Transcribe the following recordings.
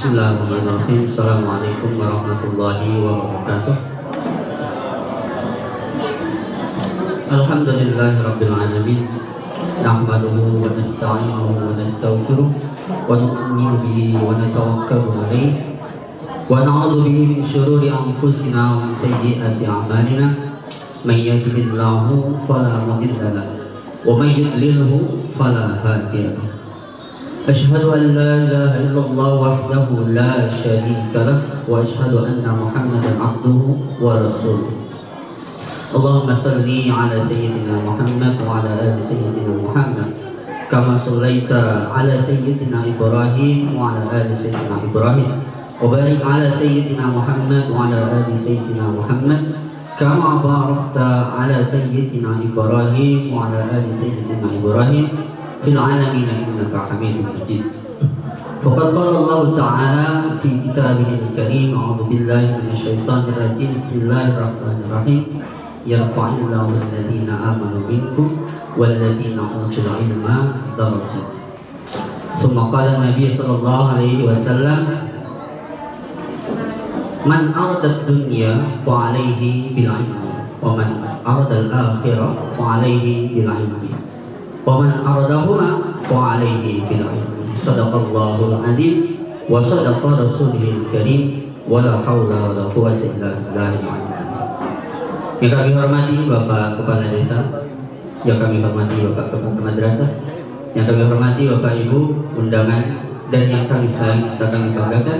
Bismillahirrahmanirrahim. Assalamualaikum warahmatullahi wabarakatuh. Alhamdulillahirabbil alamin. Nahmaduhu wa nasta'inuhu wa nastaghfiruh wa nu'minu bihi wa natawakkalu alayhi wa na'udzu bihi min shururi anfusina wa min sayyiati a'malina. May yahdihillahu fala mudilla lahu wa may yudlilhu fala hadiya lahu. أشهد أن لا إله إلا الله وحده لا شريك له وأشهد أن محمدا عبده ورسوله. اللهم صل على سيدنا محمد وعلى آل سيدنا محمد كما صليت على سيدنا إبراهيم وعلى آل سيدنا إبراهيم وبارك على سيدنا محمد وعلى آل سيدنا محمد كما باركت على سيدنا إبراهيم وعلى آل سيدنا إبراهيم في العالمين إنك حميد مجيد. فقد قال الله تعالى في كتابه الكريم: أعوذ بالله من الشيطان الرجيم، بسم الله الرحمن الرحيم، يرفع الله الذين آمنوا منكم والذين أوتوا العلم درجات. ثم قال النبي صلى الله عليه وسلم: من أراد الدنيا فعليه بالعلم ومن أراد الآخرة فعليه بالعلم ومن أرادهما فعليه بالعلم. Sadaqallahul azim wa sadaqa rasulihil karim wa la haula wa la quwwata illa billahil aliyyil azim. Yang kami hormati Bapak Kepala Desa, yang kami hormati Bapak Kepala Madrasah, yang kami hormati Bapak Ibu undangan, dan yang kami sayangi serta kami banggakan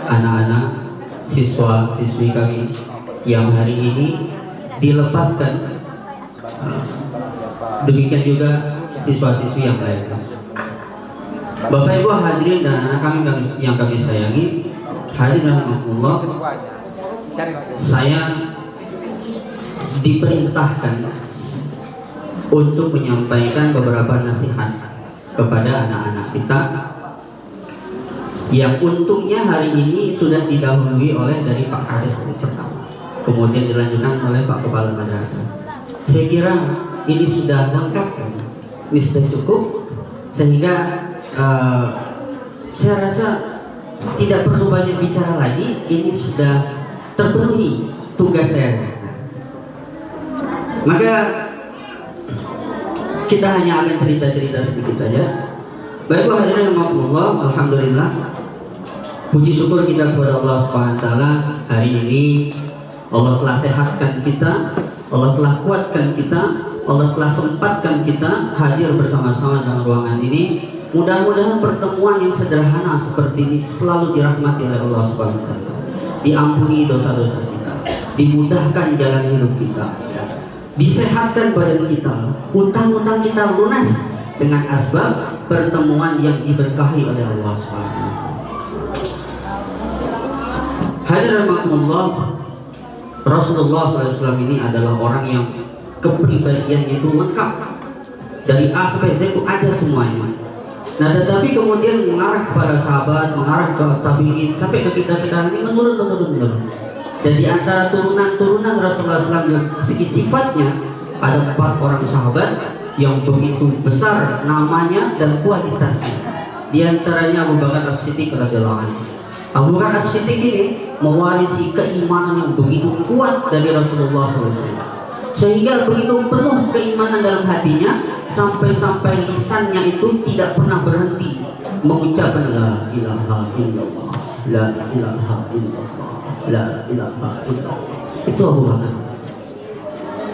anak-anak siswa-siswi kami yang hari ini dilepaskan. Demikian juga siswa-siswi yang lain. Bapak Ibu hadirin dan anak kami yang kami sayangi, hadirin rahimakumullah, saya diperintahkan untuk menyampaikan beberapa nasihat kepada anak-anak kita yang untungnya hari ini sudah didahului oleh dari Pak Kades pertama, kemudian dilanjutkan oleh Pak Kepala Madrasah. Saya kira ini sudah lengkap, ini sudah cukup, sehingga saya rasa tidak perlu banyak bicara lagi. Ini sudah terpenuhi tugas saya. Maka kita hanya akan cerita-cerita sedikit saja. Baik hadirin rahimakumullah, alhamdulillah, puji syukur kita kepada Allah Subhanahu wa taala, hari ini Allah telah sehatkan kita, Allah telah kuatkan kita, Allah telah sempatkan kita hadir bersama-sama dalam ruangan ini. Mudah-mudahan pertemuan yang sederhana seperti ini selalu dirahmati oleh Allah Subhanahu wa taala. Diampuni dosa-dosa kita, dimudahkan jalan hidup kita, disehatkan badan kita, utang-utang kita lunas dengan asbab pertemuan yang diberkahi oleh Allah Subhanahu wa taala. Hadirin rahimakumullah, Rasulullah SAW ini adalah orang yang kepribadiannya itu lengkap, dari A sampai Z itu ada semuanya. Nah, tetapi kemudian mengarah kepada sahabat, mengarah ke tabi'in, sampai ke kita sekarang ini menurun. Dan di antara turunan Rasulullah SAW yang segi sifatnya ada 4 orang sahabat yang begitu besar namanya dan kualitasnya. Di antaranya Abu Bakar As-Siddiq radhiyallahu anhu. Abu Bakar As-Siddiq ini mewarisi keimanan yang begitu kuat dari Rasulullah SAW, sehingga begitu penuh keimanan dalam hatinya, sampai-sampai lisannya itu tidak pernah berhenti mengucapkan la ilaha illallah, la ilaha illallah, la ilaha illallah. Itu Abu Bakar.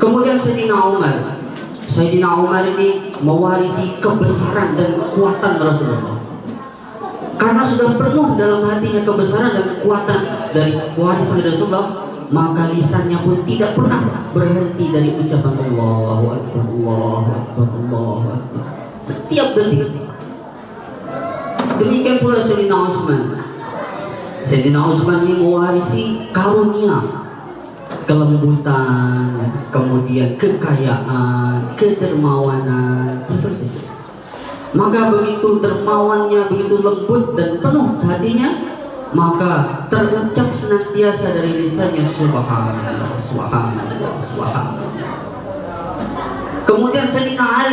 Kemudian Sayyidina Umar ini mewarisi kebesaran dan kekuatan Rasulullah. Karena sudah penuh dalam hatinya kebesaran dan kekuatan dari warisan Rasulullah, maka lisannya pun tidak pernah berhenti dari ucapan Allahu Akbar, Allahu Akbar, Allahu Akbar setiap detik. Demikian pula Sayyidina Utsman. Sayyidina Utsman ini mewarisi karunia, kelembutan, kemudian kekayaan, kedermawanan, seperti itu. Maka begitu dermawannya, begitu lembut dan penuh hatinya, maka terucap senantiasa dari lisannya subhanallah, subhanallah, subhanallah. Kemudian Sayyidina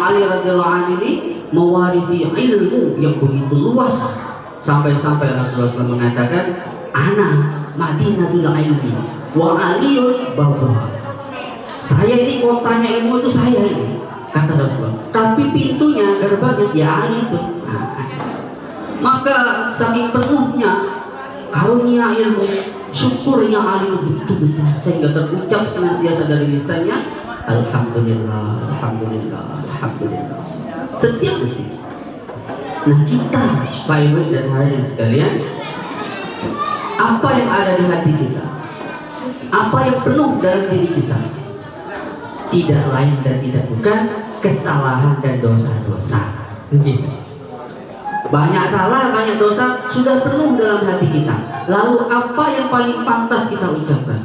Ali radhiyallahu anhu ini mewarisi ilmu yang begitu luas, Sampai-sampai Rasulullah SAW mengatakan, ana Madinatul ilmi wa aliyun babuha. Saya ini kotanya ilmu itu saya ini, kata Rasulullah. Tapi pintunya, gerbangnya ya Ali itu. Maka saking penuhnya karunia ilmu, syukurnya Ali begitu besar sehingga terucap senantiasa dari lisannya, alhamdulillah, alhamdulillah, alhamdulillah. Setiap detik. Nah kita, Pak Ibu dan hadirin sekalian, apa yang ada di hati kita, apa yang penuh dalam diri kita, tidak lain dan tidak bukan kesalahan dan dosa-dosa. Begitu. Banyak salah, banyak dosa sudah penuh dalam hati kita. Lalu apa yang paling pantas kita ucapkan?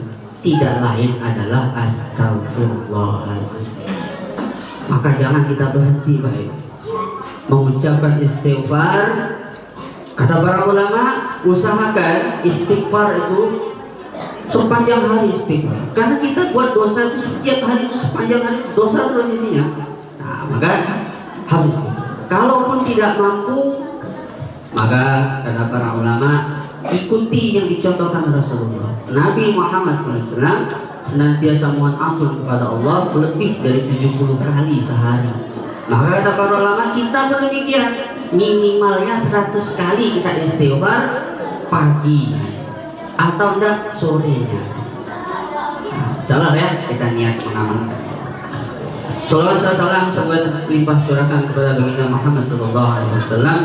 Tidak lain adalah astagfirullahaladzim. Maka jangan kita berhenti, Pak Ibu, mengucapkan istighfar. Kata para ulama, usahakan istighfar itu sepanjang hari istighfar. Karena kita buat dosa itu setiap hari itu sepanjang hari dosa terus isinya. Nah, maka harus istighfar. Kalaupun tidak mampu, maka kata para ulama, ikuti yang dicontohkan Rasulullah. Nabi Muhammad SAW senantiasa mohon ampun kepada Allah lebih dari 70 kali sehari. Maka kata para ulama, kita pun demikian, minimalnya 100 kali kita istighfar pagi atau enggak sorenya. Salah ya, kita niat mengamalkan. Salawat dan salam semoga limpah curahkan kepada baginda Muhammad SAW.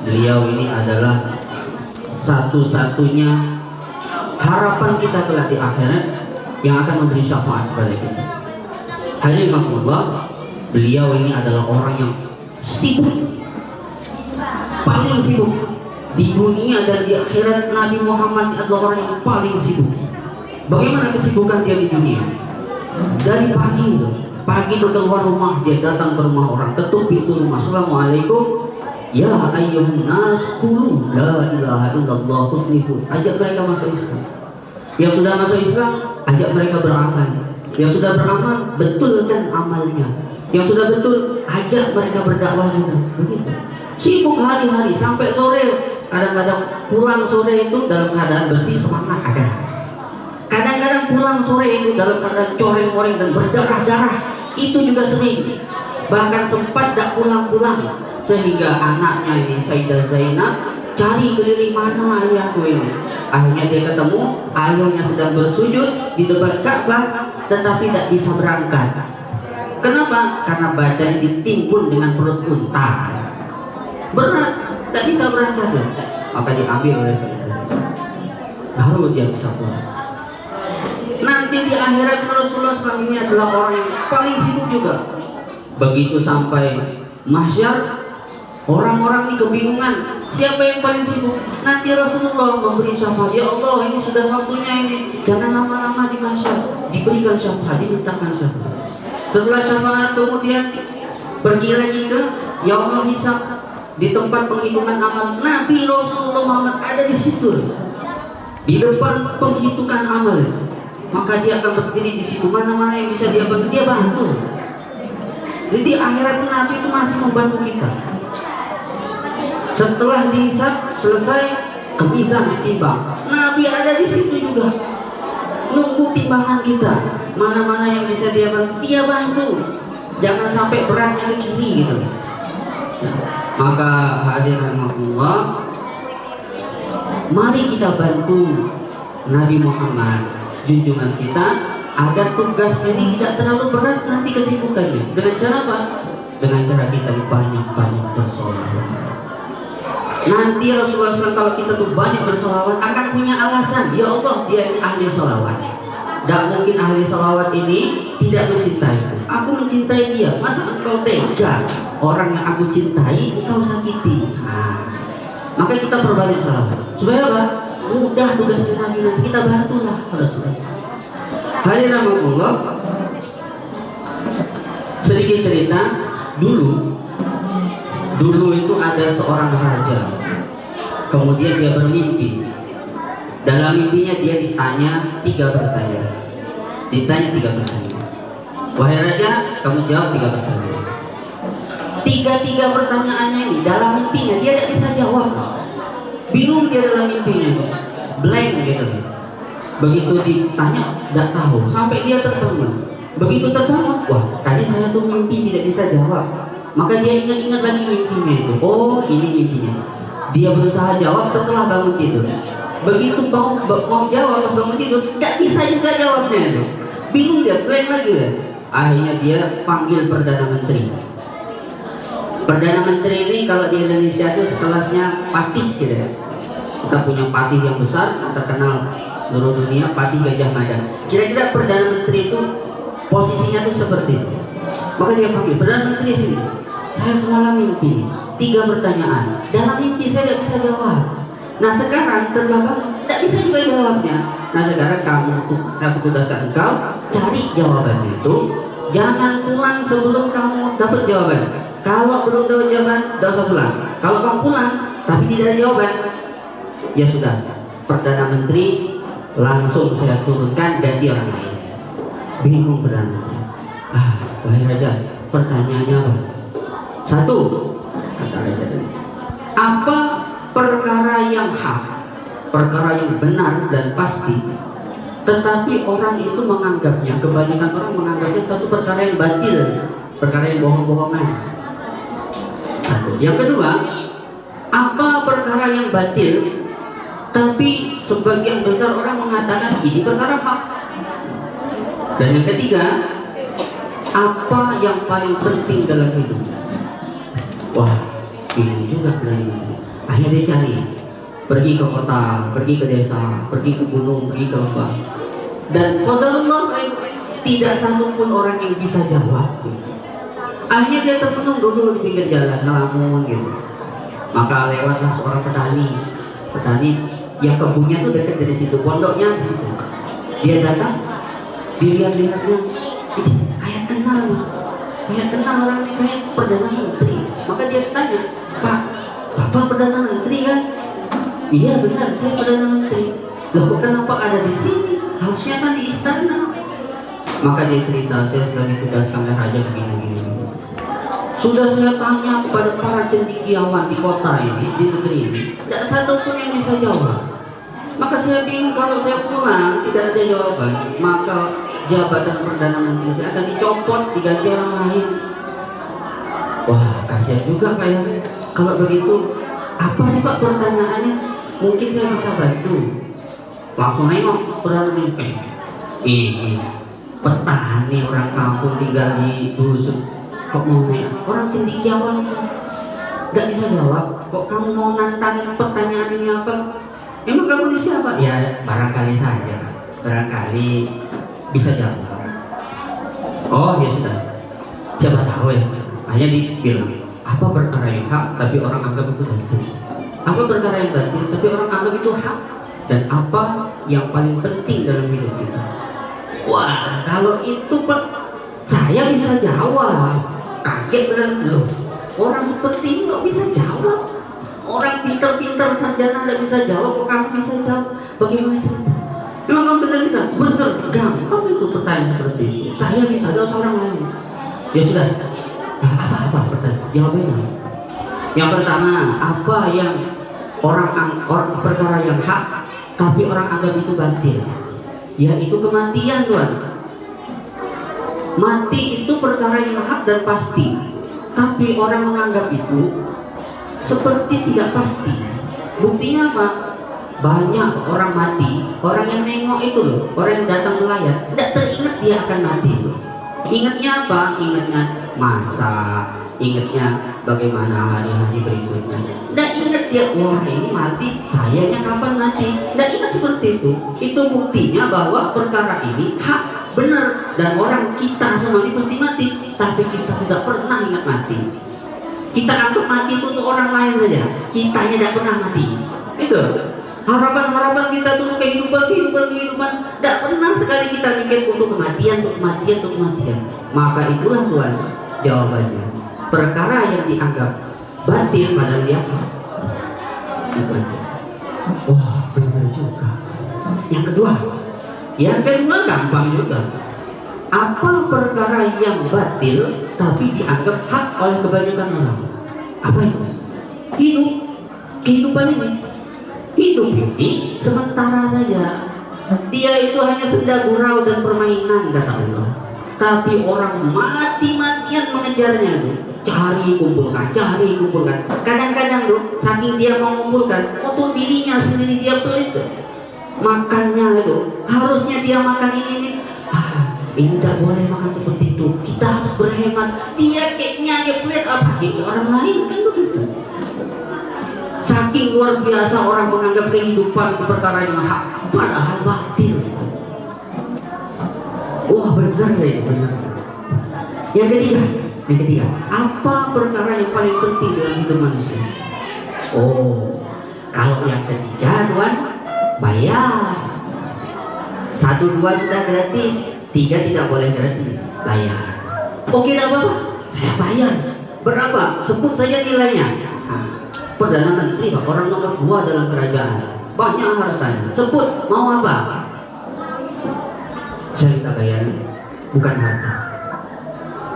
Beliau ini adalah satu-satunya harapan kita kelak di akhirat yang akan memberi syafaat kepada kita. Hadirin rahimakumullah, beliau ini adalah orang yang sibuk, paling sibuk di dunia dan di akhirat. Nabi Muhammad adalah orang yang paling sibuk. Bagaimana kesibukan dia di dunia? Dari pagi itu keluar rumah, dia datang ke rumah orang, ketuk pintu rumah, assalamualaikum, ya ayyuhan nas qulu la ilaha illallah tuflihun. Ajak mereka masuk Islam. Yang sudah masuk Islam, ajak mereka beramal. Yang sudah beramal, betulkan amalnya. Yang sudah betul, ajak mereka berdakwah juga. Begitu. Sibuk hari-hari sampai sore. Kadang-kadang pulang sore itu dalam keadaan bersih, semangat ada. Kadang-kadang pulang sore itu dalam keadaan coreng-coreng dan berdarah-darah. Itu juga sering. Bahkan sempat tak pulang-pulang, sehingga anaknya ini Sayyidah Zainab cari keliling, mana ayahku ini. Akhirnya dia ketemu ayahnya sedang bersujud di depan Ka'bah, tetapi tak bisa berangkat. Kenapa? Karena badan ditimbun dengan perut unta, berat, tak bisa berangkat. Maka diambil oleh Sayyidah Zainab, baru dia bisa pulang. Nanti di akhirat Rasulullah SAW ini adalah orang yang paling sibuk juga. Begitu sampai mahsyar, orang-orang ini kebingungan, siapa yang paling sibuk? Nanti Rasulullah memberi syafaat, ya Allah ini sudah waktunya ini, jangan lama-lama di mahsyar, diberikan syafaat, dimintakan syafaat. Setelah syafaat kemudian pergi lagi ke yaumul hisab, di tempat penghitungan amal. Nabi Rasulullah Muhammad ada di situ, di depan penghitungan amal. Maka dia akan berdiri di situ, mana-mana yang bisa dia bantu, dia bantu. Jadi akhirat itu Nabi itu masih membantu kita. Setelah dihisab selesai, ke mizan ditimbang, Nabi ada di situ juga, nunggu timbangan kita. Mana-mana yang bisa dia bantu, dia bantu. Jangan sampai beratnya ke kiri gitu. Maka hadirin rahimakumullah, mari kita bantu Nabi Muhammad junjungan kita agar tugas ini tidak terlalu berat nanti kesibukannya. Dengan cara apa? Dengan cara kita banyak-banyak bersolawat. Nanti Rasulullah SAW kalau kita tuh banyak bersolawat akan punya alasan, ya Allah dia ini ahli solawat. Tidak mungkin ahli solawat ini tidak mencintai. Aku mencintai dia. Masa engkau tega orang yang aku cintai engkau sakiti? Nah, maka kita perbanyak solawat. Supaya apa? Mudah tugas kita nanti kita bantulah Rasulullah. Hadirin rahimakumullah, sedikit cerita. Dulu itu ada seorang raja. Kemudian dia bermimpi. Dalam mimpinya dia ditanya 3 pertanyaan. Wahai raja, kamu jawab 3 pertanyaan. Tiga pertanyaannya ini dalam mimpinya dia tidak bisa jawab. bingung dia dalam mimpinya itu, blank gitu. Begitu ditanya nggak tahu, sampai dia terbangun. Begitu terbangun, wah tadi saya tuh mimpi tidak bisa jawab. Maka dia ingat-ingat lagi mimpinya itu. Oh ini mimpinya. Dia berusaha jawab setelah bangun tidur. Begitu mau jawab pas bangun tidur, nggak bisa juga jawabnya itu. Bingung dia, blank lagi ya. Akhirnya dia panggil Perdana Menteri. Perdana Menteri ini kalau di Indonesia itu sekelasnya patih gitu ya. Kita punya patih yang besar, terkenal seluruh dunia, patih Gajah Mada. Kira-kira Perdana Menteri itu posisinya itu seperti itu. Maka dia panggil, Perdana Menteri sini. Saya semalam mimpi 3 pertanyaan. Dalam mimpi saya tidak bisa jawab. Nah sekarang setelah bangun tidak bisa juga jawabnya. Nah sekarang aku tugaskan engkau cari jawabannya itu. Jangan pulang sebelum kamu dapat jawaban. Kalau belum dapat jawaban, tidak usah pulang. Kalau kamu pulang tapi tidak ada jawaban, ya sudah. Perdana Menteri langsung saya turunkan ganti orang lain. Bingung Perdana Menteri. Wahai Raja, pertanyaannya apa? 1, kata Raja tadi. Apa perkara yang hak, perkara yang benar dan pasti, tetapi orang itu menganggapnya, kebanyakan orang menganggapnya satu perkara yang batil, perkara yang bohong-bohongan. 1. Yang kedua, apa perkara yang batil, tapi sebagian besar orang mengatakan ini perkara hak. Dan yang ketiga, apa yang paling penting dalam hidup? Wah, ini juga berani. Akhirnya dia cari, pergi ke kota, pergi ke desa, pergi ke gunung, pergi ke lembah. Dan qadarullah tidak satu pun orang yang bisa jawab. Akhirnya dia termenung dulu di pinggir jalan, ngelamun gitu. Maka lewatlah seorang petani yang kebunnya tuh dekat dari situ, pondoknya di situ. Dia datang, dilihat-lihatnya, kayak kenal orang ini, kayak Perdana Menteri. Maka dia tanya, Pak, Bapak Perdana Menteri kan? Iya benar, saya Perdana Menteri. Loh kok kenapa ada di sini? Harusnya kan di istana. Maka dia cerita, saya sedang ditugaskan oleh raja begini. Sudah saya tanya kepada para cendekiawan di kota ini, di negeri ini, tidak satu pun yang bisa jawab. Maka saya bingung, kalau saya pulang tidak ada jawaban, maka jabatan Perdana Menteri saya akan dicopot, diganti orang lain. Wah, kasihan juga Pak ya. Kalau begitu, apa sih Pak pertanyaannya? Mungkin saya bisa bantu. Waktu nengok Perdana Menteri, ini petani orang kampung tinggal di dusun, kok mau nengok orang cendekiawan nggak bisa jawab. Kok kamu mau nantangin pertanyaan ini apa? Emang kamu di siapa? Ya barangkali saja, barangkali bisa jawab. Oh ya sudah, siapa tahu ya. Hanya dibilang apa perkara yang hak tapi orang anggap itu batil, apa perkara yang batil tapi orang anggap itu hak, dan apa yang paling penting dalam hidup kita. Wah kalau itu Pak saya bisa jawab. Kaget benar loh, orang seperti ini kok bisa jawab. Orang pintar-pintar sarjana tidak bisa jawab, kok kamu bisa jawab? Bagaimana cerita? Memang kamu benar bisa? Benar, gampang itu pertanyaan seperti itu. Saya bisa, ada seorang lain. Ya sudah, apa pertanyaan? Jawabannya. Yang pertama, apa yang orang perkara yang hak, tapi orang anggap itu batil? Yaitu kematian, Tuhan. Mati itu perkara yang hak dan pasti, tapi orang menganggap itu seperti tidak pasti. Buktinya apa? Banyak orang mati, orang yang nengok itu loh, orang yang datang melayat, tidak teringat dia akan mati loh. Ingatnya apa? Ingatnya masa, ingatnya bagaimana hari-hari berikutnya. Tidak ingat dia, wah ini mati, sayanya kapan mati. Tidak ingat seperti itu. Itu buktinya bahwa perkara ini hak, benar, dan orang kita semua ini pasti mati, tapi kita tidak pernah ingat mati. Kita anggap mati itu untuk orang lain saja, kitanya tidak pernah mati. Itu harapan kita untuk kehidupan, tidak pernah sekali kita mikir untuk kematian. Maka itulah Tuhan jawabannya. Perkara yang dianggap batil padahal dia wah benar juga. Yang kedua gampang juga. Apa perkara yang batil tapi dianggap hak oleh kebanyakan orang? Apa itu? Kehidupan ini. Hidup ini sementara saja. Dia itu hanya senda gurau dan permainan, kata Allah. Tapi orang mati-matian mengejarnya tuh. Cari kumpulkan. Kadang-kadang tuh, saking dia mau mengumpulkan, untuk dirinya sendiri dia pelit tuh. Makannya itu, harusnya dia makan ini. Ini tidak boleh makan seperti itu. Kita harus berhemat. Dia dia pelit apa? Orang lain kan begitu. Saking luar biasa orang menganggap kehidupan itu perkara yang hak, padahal batil. Wah benar ya, benar. Yang ketiga, apa perkara yang paling penting dalam hidup manusia? Oh, kalau yang ketiga Tuhan, bayar. 1, 2 sudah gratis, 3 tidak boleh gratis, bayar. Oke, tidak apa-apa, saya bayar. Berapa? Sebut saja nilainya. Perdana Menteri, orang nomor 2 dalam kerajaan, banyak hartanya. Sebut, mau apa? Saya bisa bayar, bukan harta.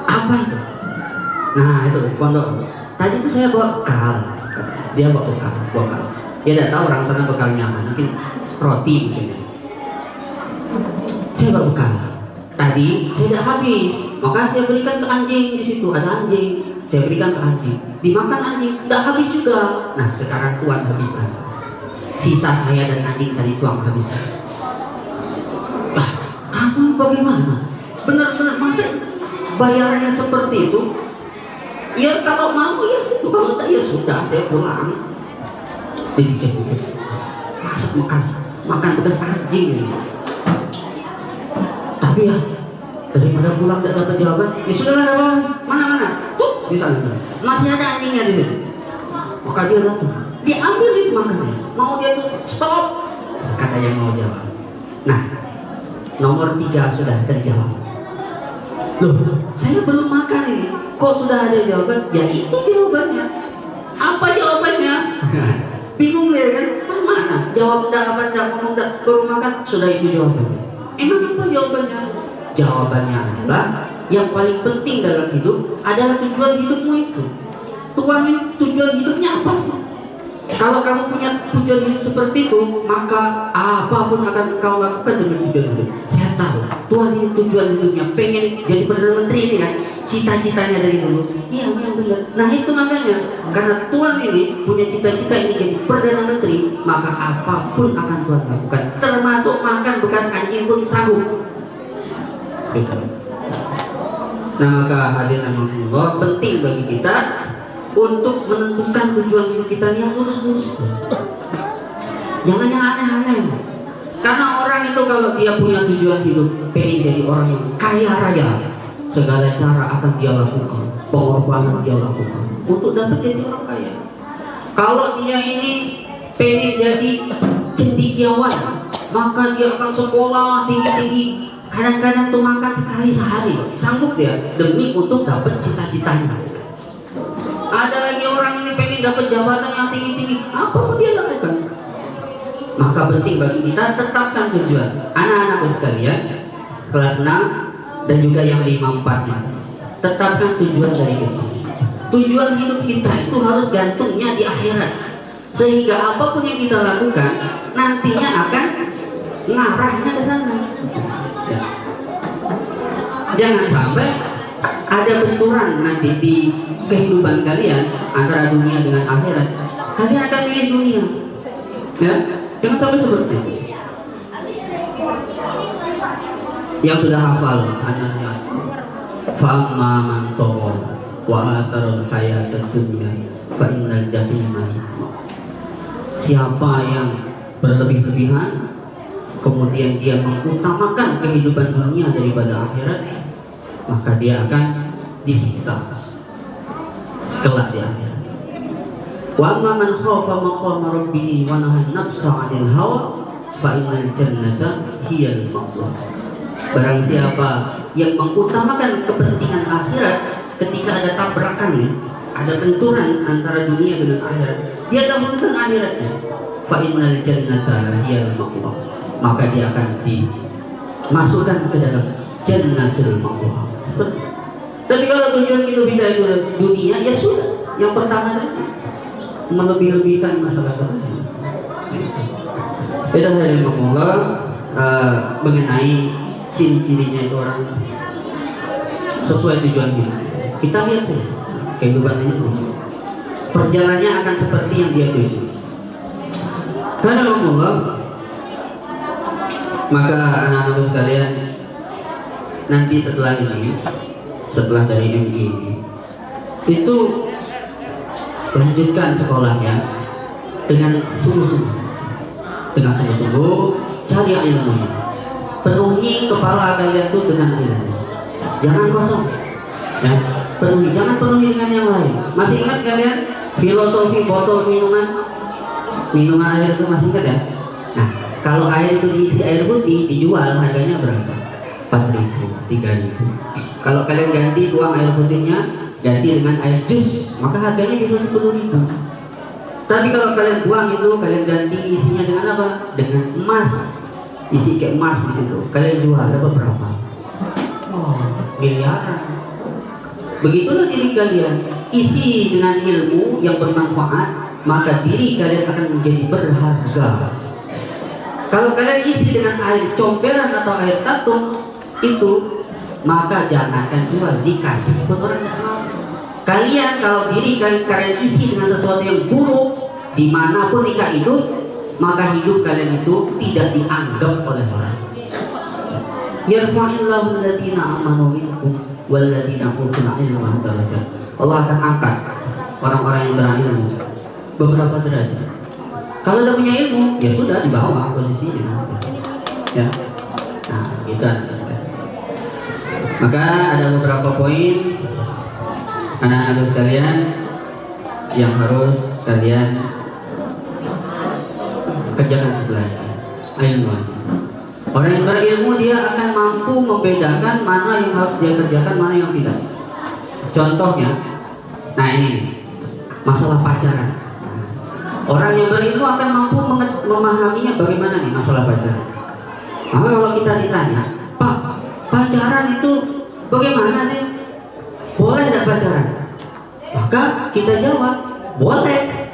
Apa itu? Nah itu pondok. Tadi itu saya bawa bekal. Dia bawa bekal. Dia tidak tahu orang sana bekalnya apa. Mungkin roti mungkin. Saya bawa bekal. Tadi saya tidak habis, maka saya berikan ke anjing di situ. Ada anjing. Saya berikan ke anjing, dimakan anjing, tidak habis juga. Nah sekarang Tuhan habis lagi. Sisa saya dan anjing tadi Tuhan habis lagi. Lah, kamu bagaimana? Benar-benar masa bayarannya seperti itu? Ya kalau mau ya itu, kalau tak ya sudah saya pulang. Dipikir-pikir, makan bekas anjing ini. Tapi ya daripada pulang tidak dapat jawaban, ya sudahlah, mana tuh di sana masih ada anjingnya di situ. Maka dia datang, dia ambil itu makannya, mau dia tuh stop, kata yang mau jawab. Nah nomor 3 sudah terjawab. Loh, saya belum makan ini, kok sudah ada jawaban? Ya itu jawabannya. Apa jawabannya? Bingung ya kan? Mana? Jawab enggak, ngomong enggak, baru makan, sudah itu jawabannya. Emang apa jawabannya? Jawabannya adalah yang paling penting dalam hidup adalah tujuan hidupmu itu. Tujuan hidupnya apa sih? Kalau kamu punya tujuan hidup seperti itu, maka apapun akan kau lakukan dengan tujuan hidup. Saya tahu Tuhan ini tujuan hidupnya pengen jadi Perdana Menteri ini kan, cita-citanya dari dulu. Iya, yang benar. Nah itu makanya, karena Tuhan ini punya cita-cita ini jadi Perdana Menteri, maka apapun akan Tuhan lakukan, termasuk makan bekas anjing pun sanggup. Nah maka hadirin Allah, penting bagi kita untuk menentukan tujuan hidup kita yang lurus-lurus. Jangan yang aneh-aneh. Karena orang itu kalau dia punya tujuan hidup, pengen jadi orang yang kaya raya, segala cara akan dia lakukan, pengorbanan dia lakukan untuk dapat jadi orang kaya. Kalau dia ini pengen jadi cendekiawan, maka dia akan sekolah tinggi-tinggi. Kadang-kadang tuh makan sekali sehari, sanggup dia demi untuk dapat cita-citanya. Ada lagi orang ini pengen dapat jabatan yang tinggi-tinggi, apa mau dia lakukan? Maka penting bagi kita tetapkan tujuan. Anak-anakku sekalian, kelas 6 dan juga yang 5-4 nya, tetapkan tujuan dari kecil. Tujuan hidup kita itu harus gantungnya di akhirat, sehingga apapun yang kita lakukan nantinya akan ngarahnya ke sana. Ya. Jangan sampai ada benturan nanti di kehidupan kalian antara dunia dengan akhirat. Kalian akan pilih dunia, ya. Jangan sampai seperti itu. Yang sudah hafal anaknya, fa'amma man tagha wa atharul hayatad dunya fa innal jahima. Siapa yang berlebih-lebihan kemudian dia mengutamakan kehidupan dunia daripada akhirat, maka dia akan disiksa kelak di akhirat. Wa amma man khafa maqama rabbih wa nahan nafsa 'anil hawa fa innal jannata hiyal ma'wa. Barang siapa yang mengutamakan kepentingan akhirat ketika ada tabrakan nih, ada benturan antara dunia dengan akhirat, dia dahulukan akhiratnya. Fa innal jannata hiyal ma'wa. Maka dia akan dimasukkan ke dalam jannatul ma'wa. Tapi kalau tujuan hidup kita itu dunia, ya sudah. Yang pertama melebih-lebihkan masalah dunia. Beda dari Allah mengenai ciri-cirinya itu orang sesuai tujuannya. Kita lihat sih kehidupannya itu, perjalanannya akan seperti yang dia tuju. Karena Allah, maka anak-anakku sekalian, nanti setelah ini, setelah dari MI ini, itu lanjutkan sekolahnya dengan sungguh-sungguh, cari ilmunya, penuhi kepala kalian itu dengan ilmu, jangan kosong, ya, penuhi, jangan penuhi dengan yang lain. Masih ingat kalian filosofi botol minuman air itu, masih ingat ya? Nah, kalau air itu diisi air putih, dijual harganya berapa? 4.000, 3.000. Kalau kalian ganti uang air putihnya, ganti dengan air jus, maka harganya bisa 10.000. Tapi kalau kalian buang itu, kalian ganti isinya dengan apa? Dengan emas, isi kayak emas di situ. Kalian jual dapat berapa? Oh, miliaran. Begitulah diri kalian, isi dengan ilmu yang bermanfaat, maka diri kalian akan menjadi berharga. Kalau kalian isi dengan air comberan atau air tatung itu, maka jangankan jual, dikasih buat orang yang mau. Kalian kalau diri kalian isi dengan sesuatu yang buruk, dimanapun nikah hidup, maka hidup kalian itu tidak dianggap oleh orang. Yarfa'illahu alladziina aamanu minkum walladziina utul ilma darajat. Allah akan angkat orang-orang yang berilmu beberapa derajat. Kalau udah punya ilmu, ya sudah di bawah posisinya. Ya. Nah, kita. Maka ada beberapa poin anak-anak sekalian yang harus kalian kerjakan setelah ilmu. Orang yang berilmu dia akan mampu membedakan mana yang harus dia kerjakan, mana yang tidak. Contohnya, nah ini masalah pacaran. Orang yang berilmu akan mampu memahaminya bagaimana nih masalah pacaran. Maka kalau kita ditanya, Pak, pacaran itu bagaimana sih? Boleh tidak pacaran? Maka kita jawab, boleh.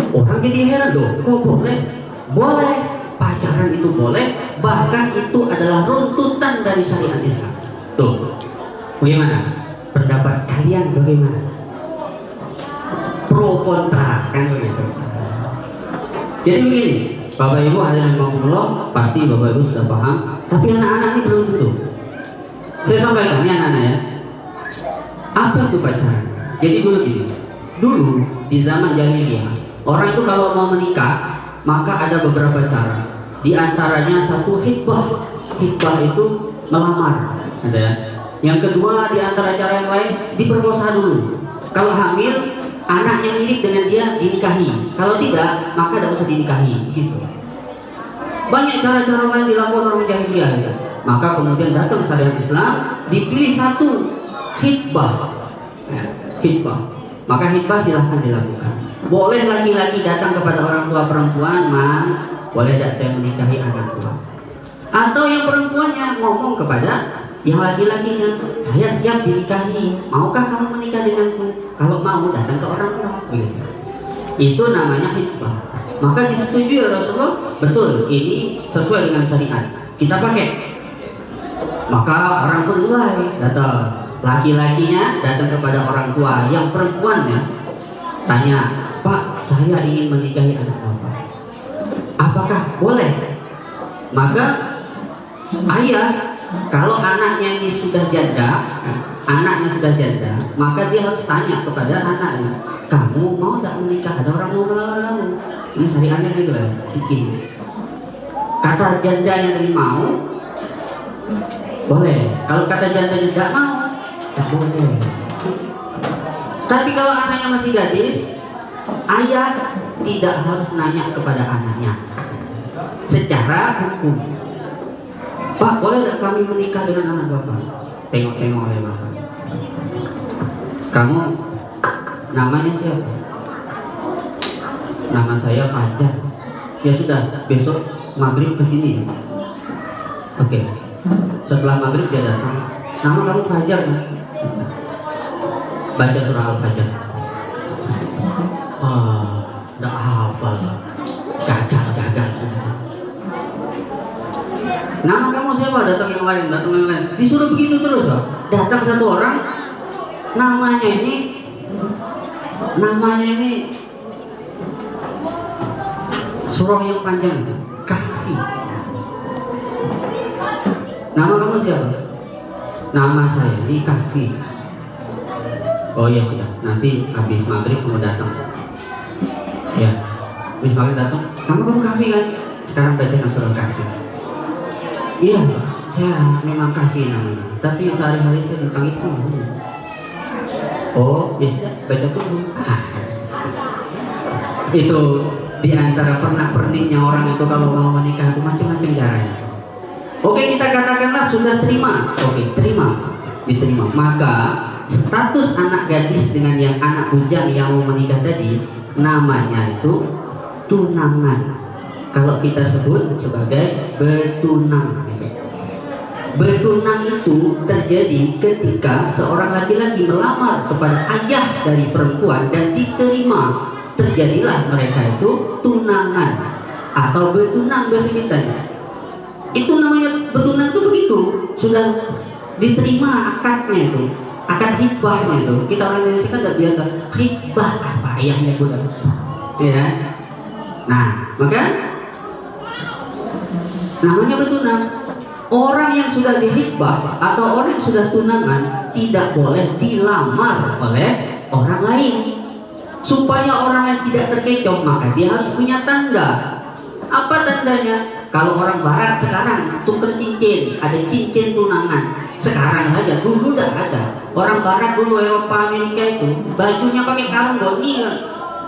Orang jadi heran, loh, kok boleh? Boleh, pacaran itu boleh, bahkan itu adalah runtutan dari syariat Islam. Tuh, bagaimana? Pendapat kalian bagaimana? Pro kontra, kan begitu. Jadi begini, Bapak Ibu hadirin rahimakumullah, pasti Bapak Ibu sudah paham, tapi anak-anak ini belum tentu. Saya sampaikan ini anak-anak ya. Apa itu pacaran? Jadi dulu di zaman jahiliyah, orang itu kalau mau menikah, maka ada beberapa cara. Di antaranya satu hitbah. Hitbah itu melamar, ada ya. Yang kedua di antara cara yang lain, diperkosa dulu. Kalau hamil, anaknya mirip dengan dia dinikahi. Kalau tidak, maka tidak usah dinikahi. Gitu. Banyak cara-cara lain dilakukan orang jahiliyah. Ya. Maka kemudian datang syariat Islam, dipilih satu, hitbah. Ya, hitbah. Maka hitbah silahkan dilakukan. Boleh laki-laki datang kepada orang tua perempuan, Mang, boleh tidak saya menikahi anak tua? Atau yang perempuannya ngomong kepada yang laki-lakinya, saya siap dinikahi, maukah kamu menikah denganku? Kalau mau, datang ke orang tua. Begitu. Itu namanya hitbah. Maka disetujui oleh Rasulullah, betul, ini sesuai dengan syariat, kita pakai. Maka orang pun mulai datang, laki-lakinya datang kepada orang tua, yang perempuannya tanya, Pak, saya ingin menikahi anak Bapak, apakah boleh? Maka ayah, kalau anaknya ini sudah janda, maka dia harus tanya kepada anaknya, kamu mau tidak menikah? Ada orang mau melamar kamu. Ini syariatnya gitu lah, fikih. Kata janda yang tadi mau, boleh. Kalau kata janda tidak mau, tak boleh. Tapi kalau anaknya masih gadis, ayah tidak harus nanya kepada anaknya. Secara hukum, Pak, boleh tidak kami menikah dengan anak Bapak? Tengok-tengok oleh Bapak. Kamu namanya siapa? Nama saya Fajar. Ya sudah, besok maghrib kesini. Oke. Setelah maghrib dia datang. Nama kamu Fajar kan? Baca surah Al-Fajr. Tidak hafal. siapa, datang yang lain, disuruh begitu terus loh. Datang satu orang, namanya ini surah yang panjang, Kahfi. Nama kamu siapa? Nama saya ini Kahfi. Oh ya sudah, nanti habis maghrib kamu datang. Ya, habis maghrib datang. Kamu Kahfi kan? Sekarang baca surah Kahfi. Iya, saya memang Kahfi namanya. Tapi sehari-hari saya tentang itu. Oh, ya sudah, baca dulu. Itu di antara pernak-perniknya orang itu kalau mau menikah itu macam-macam caranya. Oke, kita katakanlah sudah terima. Oke, diterima. Maka status anak gadis dengan yang anak bujang yang mau menikah tadi namanya itu tunangan. Kalau kita sebut sebagai betunang. Betunang itu terjadi ketika seorang laki-laki melamar kepada ayah dari perempuan dan diterima. Terjadilah mereka itu tunangan atau betunang bahasa kita. Itu namanya betunang itu begitu, sudah diterima akadnya itu, akad hibahnya itu. Kita orang Indonesia kan tidak biasa hibah apa ayahnya budak, ya. Nah, maka namanya betunang. Orang yang sudah dihibah atau orang yang sudah tunangan tidak boleh dilamar oleh orang lain. Supaya orang yang tidak terkecoh, maka dia harus punya tanda. Apa tandanya? Kalau orang barat sekarang tuker cincin, ada cincin tunangan. Sekarang saja, dulu dah ada. Orang barat dulu, Eropa, Amerika itu bajunya pakai kalung doni.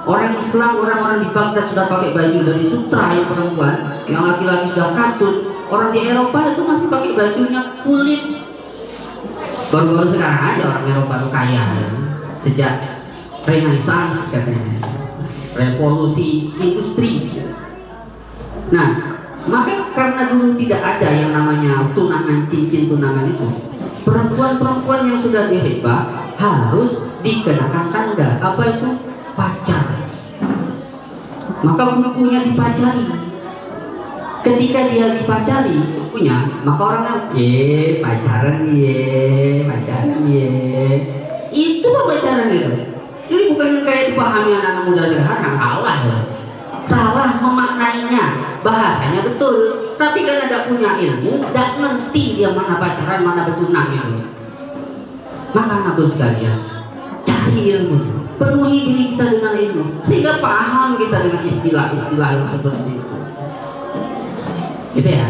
Orang Islam, orang-orang di Baghdad sudah pakai baju dari sutra yang perempuan, yang laki-laki sudah katun. Orang di Eropa itu masih pakai bajunya kulit. Baru-baru sekarang aja orang Eropa itu kaya, sejak Renaissance katanya, revolusi industri. Nah, maka karena dulu tidak ada yang namanya tunangan, cincin tunangan itu, perempuan-perempuan yang sudah dihibah harus dikenakan tanda. Apa itu? Pacar. Maka bukunya dipacari. Ketika dia dipacari bukunya, maka orangnya pacaran itu apa pacaran itu? Ini bukan yang kayak dipahami anak-anak muda sekarang. Salah memaknainya. Bahasanya betul, tapi karena tidak punya ilmu, tidak ngerti dia mana pacaran, mana betunang itu. Maka anakku sekalian, cari ilmu, penuhi diri kita dengan ilmu, sehingga paham kita dengan istilah-istilah yang seperti itu. Gitu ya.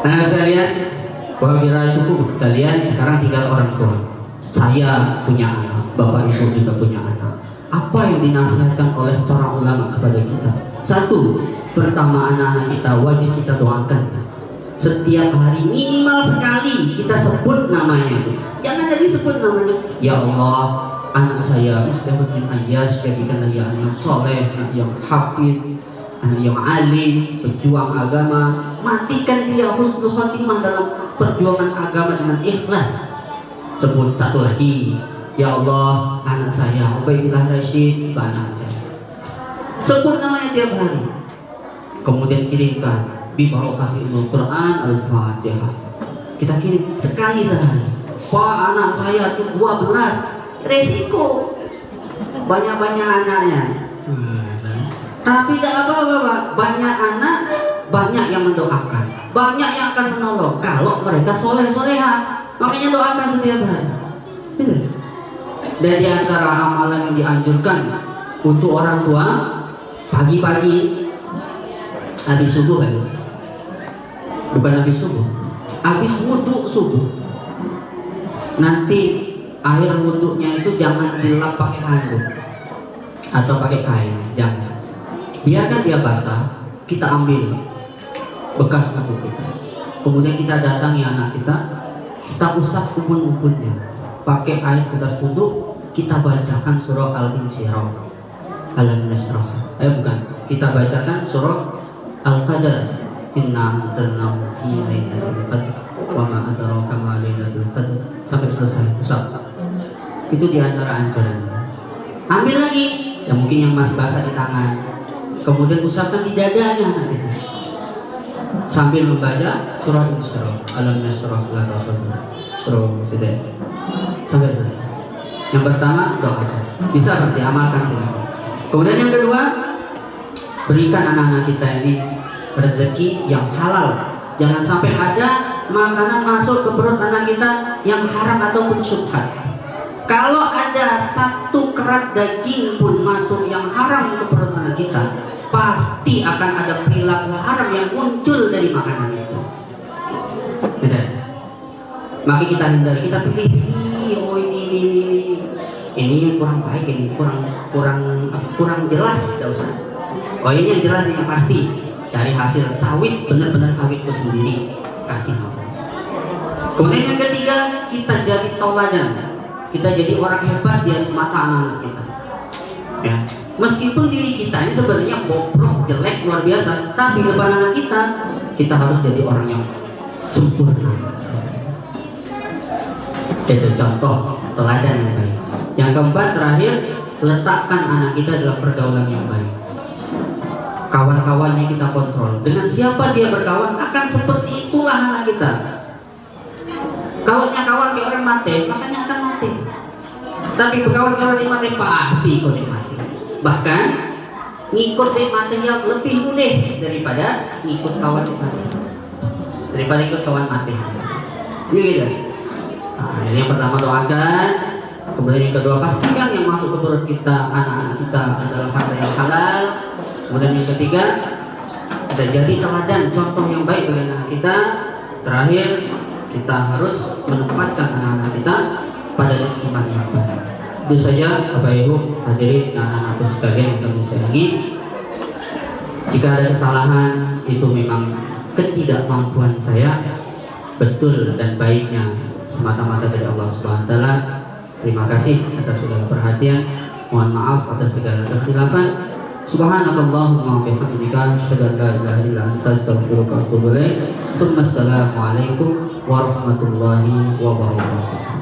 Nah, saya lihat bahwa kira cukup kalian sekarang tinggal orang tua. Saya punya anak, bapak ibu juga punya anak. Apa yang dinasihatkan oleh para ulama kepada kita? Satu, pertama anak-anak kita wajib kita doakan. Setiap hari minimal sekali kita sebut namanya. Jangan jadi sebut namanya. Ya Allah, anak saya Muslimuddin Ayas, jadikan dia anak yang soleh, anak yang hafid, anak yang alim, pejuang agama. Matikan dia husnul khotimah dalam perjuangan agama dengan ikhlas. Sebut satu lagi. Ya Allah, anak saya Ubaidillah Rashid, itu anak saya. Sebut namanya tiap hari. Kemudian kirimkan Bibarakatil Quran Al-Fatihah. Kita kirim sekali sehari. Wah, anak saya itu 12. Resiko banyak-banyak anaknya. Tapi tidak apa-apa, Pak. Banyak anak, banyak yang mendoakan, banyak yang akan menolong kalau mereka soleh-soleha. Makanya doakan setiap hari. Betul. Dan di antara amalan yang dianjurkan untuk orang tua, pagi-pagi habis subuh kan? Bukan habis subuh, habis wudhu subuh. Nanti air wudhunya itu jangan dilap pakai handuk atau pakai kain, jangan. Biarkan dia basah, kita ambil bekas wudhu kita. Kemudian kita datangi anak kita usap ubun-ubunnya pakai air bekas wudhu. Kita bacakan surah Al-Insyirah, Alam Nashrah. Bukan, kita bacakan surah Al-Qadar. Inna anzalnahu fi lailatul qadr wa ma adraka ma lailatul qadr, sampai selesai usap. Itu di antara anjurannya. Ambil lagi yang mungkin yang masih basah di tangan, kemudian usapkan di dadanya nanti. sambil membaca surah Isra, alam nashrah laka sadrak, surah sudah sampai selesai. Yang pertama doa, bisa berarti amalkan silakan. Kemudian yang kedua, berikan anak-anak kita ini rezeki yang halal. Jangan sampai ada makanan masuk ke perut anak kita yang haram ataupun syubhat. Kalau ada satu kerat daging pun masuk yang haram ke perut anak kita, pasti akan ada perilaku haram yang muncul dari makanan itu. Benar. Maka kita hindari, kita pilih-pilih. Oh ini yang kurang baik, ini kurang jelas, tidak usah. Oh ini yang jelas, yang pasti dari hasil sawit, benar-benar sawit itu sendiri, kasih makan. Kemudian yang ketiga, kita jadi tauladan, kita jadi orang hebat di mata anak-anak kita. Ya. Meskipun diri kita ini sebenarnya bobrok, jelek, luar biasa, tapi depan anak kita harus jadi orang yang sempurna. Itu contoh teladan yang baik. Yang keempat, terakhir, letakkan anak kita dalam pergaulan yang baik. Kawan-kawannya kita kontrol. Dengan siapa dia berkawan, akan seperti itulah anak kita. Kalau kawan kayak orang mati, makanya akan mati. Tapi berkawan-kawan yang mati pasti ikut mati. Bahkan ngikut mati yang lebih mudah daripada ngikut kawan mati. Daripada ikut kawan mati. Ini gitu. Nah, ini yang pertama, doakan. Kemudian yang kedua, pastikan yang masuk ke perut kita, anak-anak kita adalah harta yang halal. Kemudian yang ketiga, kita jadi teladan, contoh yang baik bagi anak kita. Terakhir, kita harus menempatkan anak-anak kita pada iman yang baik. Itu saja Bapak Ibu hadirin dan anak-anakku sekalian yang kami sayangi. Jika ada kesalahan, itu memang ketidakmampuan saya, betul dan baiknya semata-mata dari Allah Subhanahu wa taala. Terima kasih atas segala perhatian. Mohon maaf atas segala kekhilafan. Subhanakallahumma wa bihamdika asyhadu an la ilaha illa anta astaghfiruka wa atubu ilaik. Assalamualaikum warahmatullahi wabarakatuh.